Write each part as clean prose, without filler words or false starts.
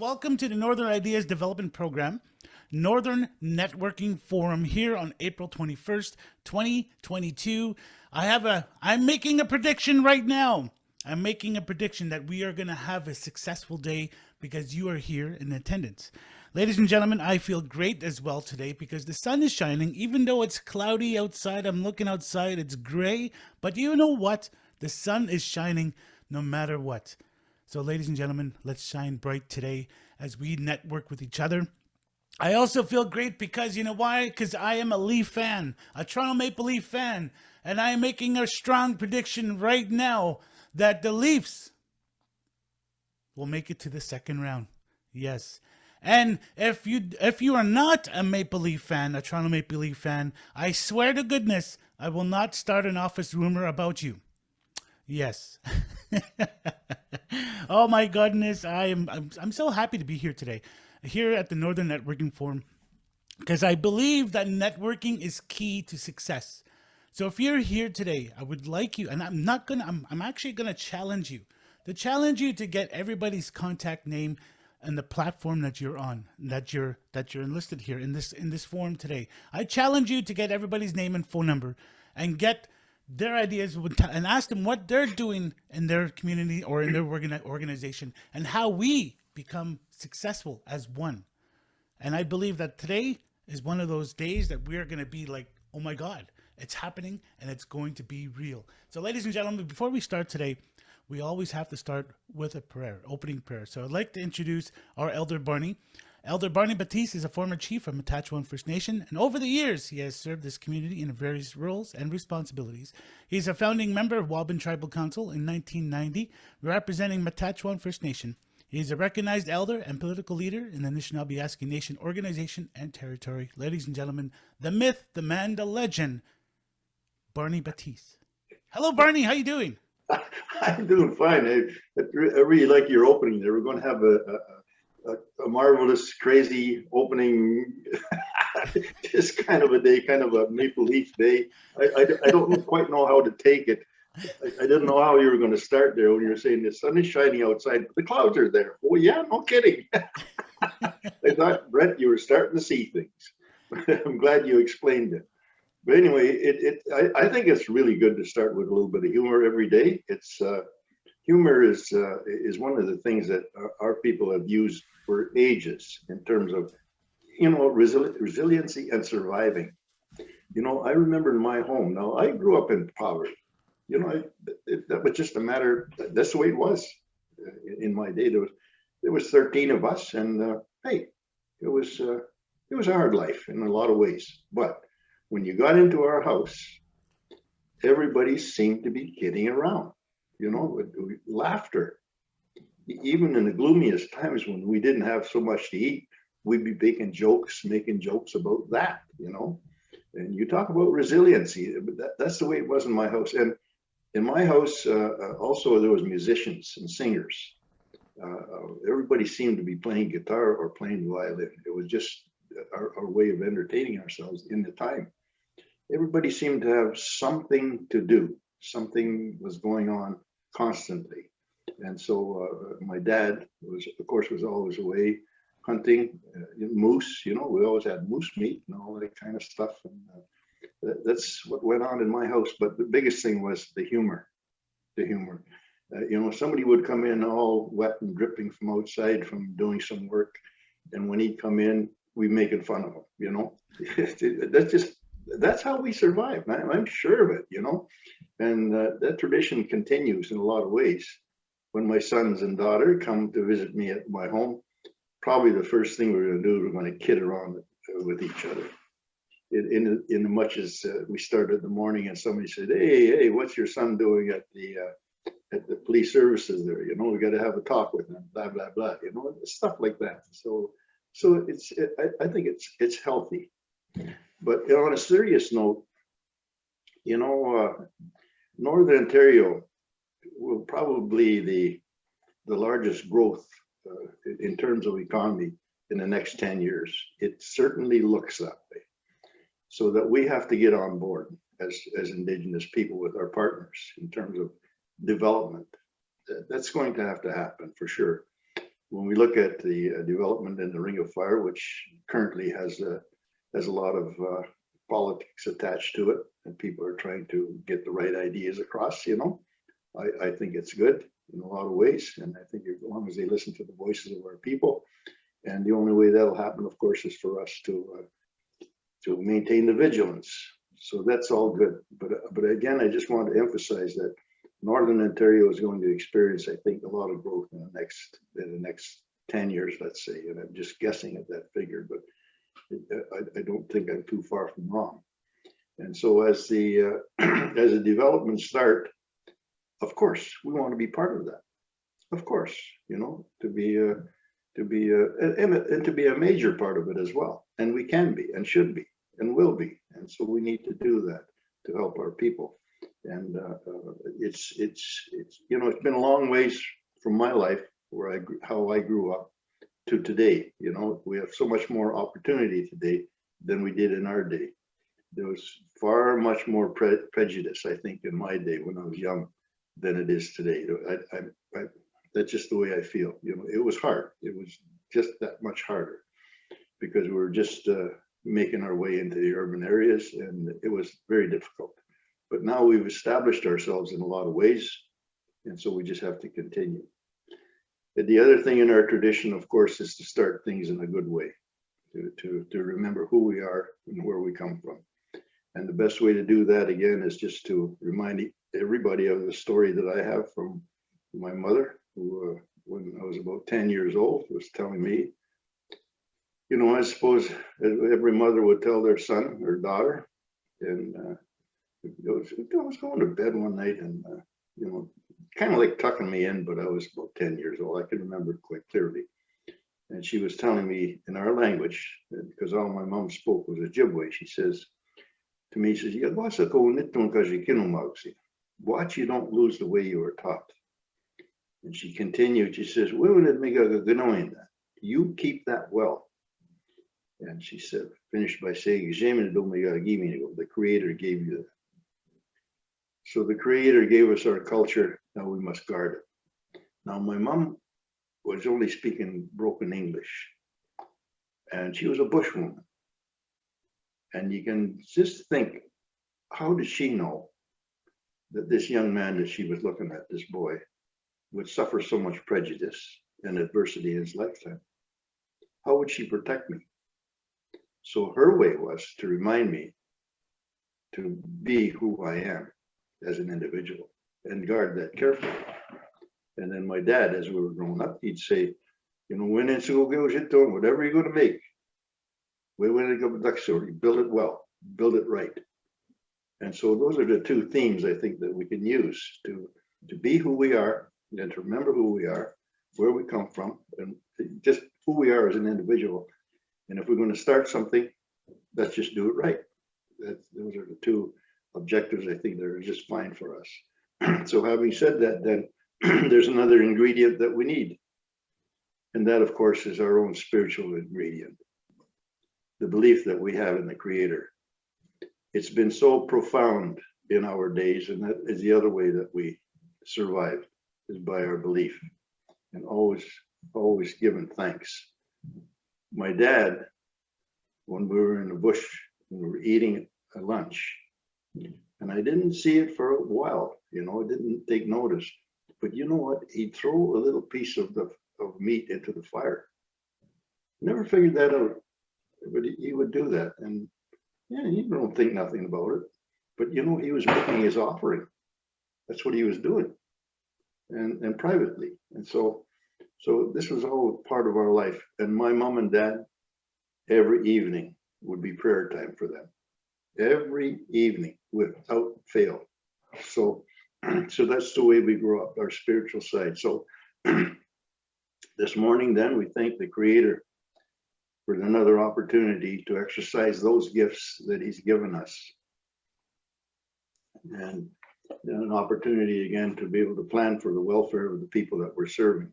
Welcome to the Northern Ideas Development Program, Northern Networking Forum here on April 21st, 2022. I'm making a prediction right now. I'm making a prediction that we are going to have a successful day because you are here in attendance. Ladies and gentlemen, I feel great as well today because the sun is shining. Even though it's cloudy outside, I'm looking outside, it's gray. But you know what? The sun is shining no matter what. So, ladies and gentlemen, let's shine bright today as we network with each other. I also feel great because you know why? Because I am a Leaf fan, a Toronto Maple Leaf fan, and I am making a strong prediction right now that the Leafs will make it to the second round. Yes. And if you are not a Maple Leaf fan, a Toronto Maple Leaf fan, I swear to goodness, I will not start an office rumor about you. Yes. Oh my goodness, I'm so happy to be here today, here at the Northern Networking Forum, because I believe that networking is key to success. So if you're here today, I would like you, and I'm actually gonna challenge you, to get everybody's contact name and the platform that you're on, that you're enlisted here in this forum today. I challenge you to get everybody's name and phone number, and get their ideas and ask them what they're doing in their community or in their organization and how we become successful as one. And I believe that today is one of those days that we're going to be like, oh my God, it's happening and it's going to be real. So, ladies and gentlemen, before we start today, we always have to start with a prayer, opening prayer. So I'd like to introduce our Elder Barney. Elder Barney Batiste is a former chief of Matachwan First Nation, and over the years, he has served this community in various roles and responsibilities. He's a founding member of Waban Tribal Council in 1990, representing Matachwan First Nation. He is a recognized elder and political leader in the Anishinaabe Nation organization and territory. Ladies and gentlemen, the myth, the man, the legend, Barney Batiste. Hello, Barney. How you doing? I'm doing fine. I really like your opening there. We're going to have a marvelous, crazy opening. Just kind of a day, kind of a Maple Leaf day. I don't quite know how to take it. I didn't know how you were going to start there when you were saying the sun is shining outside, but the clouds are there. Oh yeah, no kidding. I thought, Brett, you were starting to see things. I'm glad you explained it. But anyway, I think it's really good to start with a little bit of humor every day. It's humor is one of the things that our people have used for ages in terms of, resiliency and surviving. I remember in my home. Now I grew up in poverty. That was just a matter. That's the way it was in my day. There was 13 of us, and hey, it was a hard life in a lot of ways, but when you got into our house, everybody seemed to be kidding around, with laughter. Even in the gloomiest times when we didn't have so much to eat, we'd be making jokes about that, And you talk about resiliency, that's the way it was in my house. And in my house, also there was musicians and singers. Everybody seemed to be playing guitar or playing violin. It was just our way of entertaining ourselves in the time. Everybody seemed to have something to do. Something was going on constantly. And so my dad was always away hunting moose. We always had moose meat and all that kind of stuff. And that's what went on in my house. But the biggest thing was the humor. Somebody would come in all wet and dripping from outside from doing some work. And when he'd come in, we making fun of him, that's how we survived. I'm sure of it, and that tradition continues in a lot of ways. When my sons and daughter come to visit me at my home, probably the first thing we're going to do, we're going to kid around with each other. In much as we start in the morning and somebody said, hey, what's your son doing at the police services there? We got to have a talk with him, blah, blah, blah, stuff like that. So I think it's healthy. But on a serious note, Northern Ontario will probably the largest growth in terms of economy in the next 10 years. It certainly looks that way. So that we have to get on board as Indigenous people with our partners in terms of development. That's going to happen for sure. when we look at the development in the Ring of Fire, which currently has a lot of politics attached to it, and people are trying to get the right ideas across, I think it's good in a lot of ways. And I think as long as they listen to the voices of our people, and the only way that'll happen, of course, is for us to maintain the vigilance. So that's all good. But again, I just want to emphasize that Northern Ontario is going to experience, I think, a lot of growth in the next 10 years, let's say. And I'm just guessing at that figure, but I don't think I'm too far from wrong. And so as the as the developments start, of course, we want to be part of that. Of course, to be and to be a major part of it as well. And we can be, and should be, and will be. And so we need to do that to help our people. And it's been a long ways from my life where how I grew up to today. We have so much more opportunity today than we did in our day. There was far much more prejudice, I think, in my day when I was young than it is today. That's just the way I feel. It was hard. It was just that much harder because we were just making our way into the urban areas, and it was very difficult. But now we've established ourselves in a lot of ways, and so we just have to continue. And the other thing in our tradition, of course, is to start things in a good way, to remember who we are and where we come from. And the best way to do that, again, is just to remind everybody of the story that I have from my mother, who, when I was about 10 years old, was telling me, I suppose every mother would tell their son or daughter, and I was going to bed one night and, kind of like tucking me in, but I was about 10 years old. I can remember it quite clearly. And she was telling me in our language, because all my mom spoke was Ojibwe, she says to me, she says, watch you don't lose the way you were taught. And she continued, she says, you keep that well. And she said, finished by saying, the Creator gave you that. So the Creator gave us our culture, now we must guard it. Now my mom was only speaking broken English, and she was a bushwoman. And you can just think, how did she know that this young man that she was looking at, this boy, would suffer so much prejudice and adversity in his lifetime? How would she protect me? So her way was to remind me to be who I am as an individual and guard that carefully. And then my dad, as we were growing up, he'd say, when it's whatever you're going to make, build it well, build it right. And so those are the two themes I think that we can use to be who we are and to remember who we are, where we come from, and just who we are as an individual. And if we're going to start something, let's just do it right. Those are the two objectives I think that are just fine for us. So having said that, then there's another ingredient that we need. And that, of course, is our own spiritual ingredient, the belief that we have in the Creator. It's been so profound in our days, and that is the other way that we survive, is by our belief and always giving thanks. My dad, when we were in the bush, we were eating a lunch, and I didn't see it for a while, I didn't take notice. But you know what? He'd throw a little piece of meat into the fire. Never figured that out, but he would do that. And yeah, you don't think nothing about it. But he was making his offering. That's what he was doing, and privately. And so this was all part of our life. And my mom and dad, every evening would be prayer time for them. Every evening, without fail. So that's the way we grew up, our spiritual side. So this morning, then, we thank the Creator for another opportunity to exercise those gifts that He's given us. And an opportunity again to be able to plan for the welfare of the people that we're serving.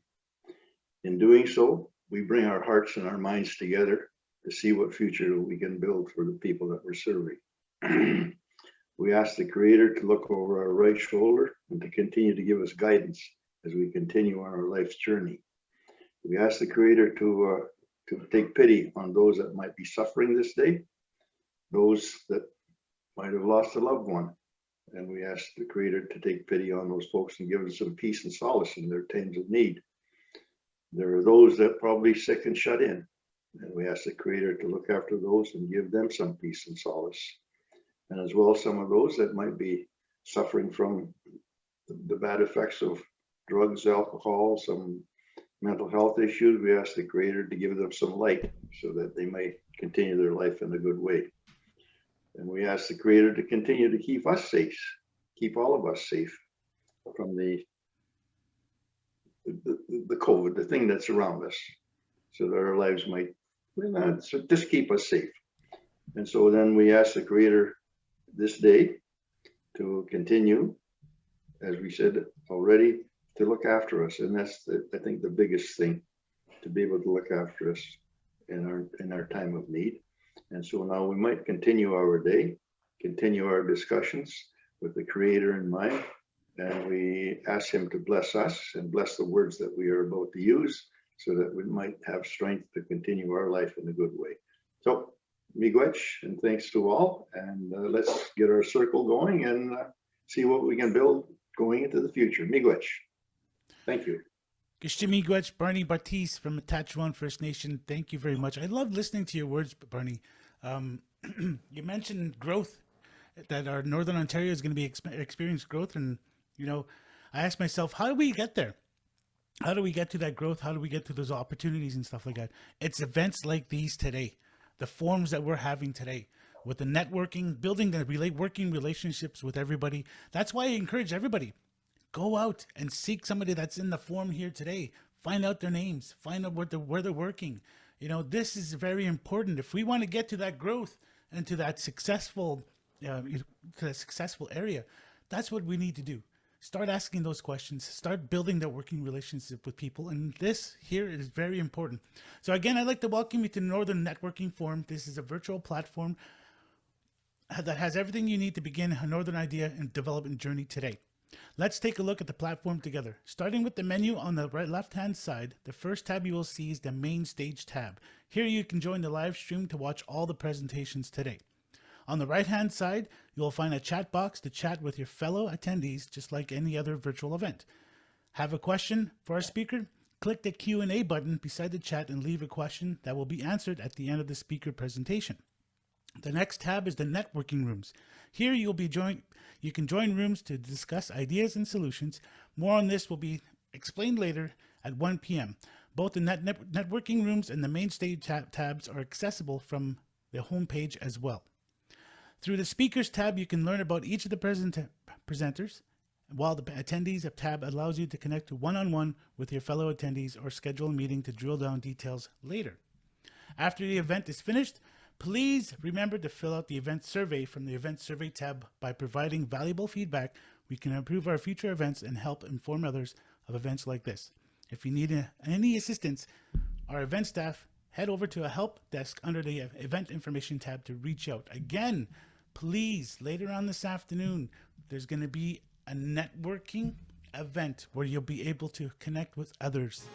In doing so, we bring our hearts and our minds together to see what future we can build for the people that we're serving. We ask the Creator to look over our right shoulder and to continue to give us guidance as we continue on our life's journey. We ask the Creator to take pity on those that might be suffering this day, those that might have lost a loved one. And we ask the Creator to take pity on those folks and give them some peace and solace in their times of need. There are those that are probably sick and shut in, and we ask the Creator to look after those and give them some peace and solace. And as well, some of those that might be suffering from the bad effects of drugs, alcohol, some mental health issues, we ask the Creator to give them some light so that they might continue their life in a good way. And we ask the Creator to continue to keep us safe, keep all of us safe from the COVID, the thing that's around us, so that our lives might, so just keep us safe. And so then we ask the Creator this day to continue, as we said already, to look after us. And that's, I think, the biggest thing, to be able to look after us in our time of need. And so now we might continue our day, continue our discussions with the Creator in mind, and we ask Him to bless us and bless the words that we are about to use, so that we might have strength to continue our life in a good way. So, miigwech, and thanks to all, and let's get our circle going and see what we can build going into the future. Miigwech. Thank you. Miigwech, Barney Bartis from Atachwan First Nation. Thank you very much. I love listening to your words, Barney. You mentioned growth, that our Northern Ontario is going to be experience growth. And, you know, I asked myself, how do we get there? How do we get to that growth? How do we get to those opportunities and stuff like that? It's events like these today, the forums that we're having today, with the networking, building the working relationships with everybody. That's why I encourage everybody, go out and seek somebody that's in the forum here today. Find out their names. Find out where they're working. You know, this is very important. If we want to get to that growth and to that successful area, that's what we need to do. Start asking those questions. Start building that working relationship with people. And this here is very important. So again, I'd like to welcome you to Northern Networking Forum. This is a virtual platform that has everything you need to begin a Northern idea and development journey today. Let's take a look at the platform together. Starting with the menu on the right left-hand side, the first tab you will see is the main stage tab. Here you can join the live stream to watch all the presentations today. On the right-hand side, you'll find a chat box to chat with your fellow attendees, just like any other virtual event. Have a question for our speaker? Click the Q&A button beside the chat and leave a question that will be answered at the end of the speaker presentation. The next tab is the networking rooms. Here you can join rooms to discuss ideas and solutions. More on this will be explained later at 1 p.m. Both the networking rooms and the main stage tabs are accessible from the homepage as well. Through the speakers tab, you can learn about each of the presenters, while the attendees tab allows you to connect one-on-one with your fellow attendees or schedule a meeting to drill down details later. After the event is finished, please remember to fill out the event survey from the event survey tab. By providing valuable feedback, we can improve our future events and help inform others of events like this. If you need any assistance, our event staff, head over to a help desk under the event information tab to reach out. Again, please, later on this afternoon, there's going to be a networking event where you'll be able to connect with others.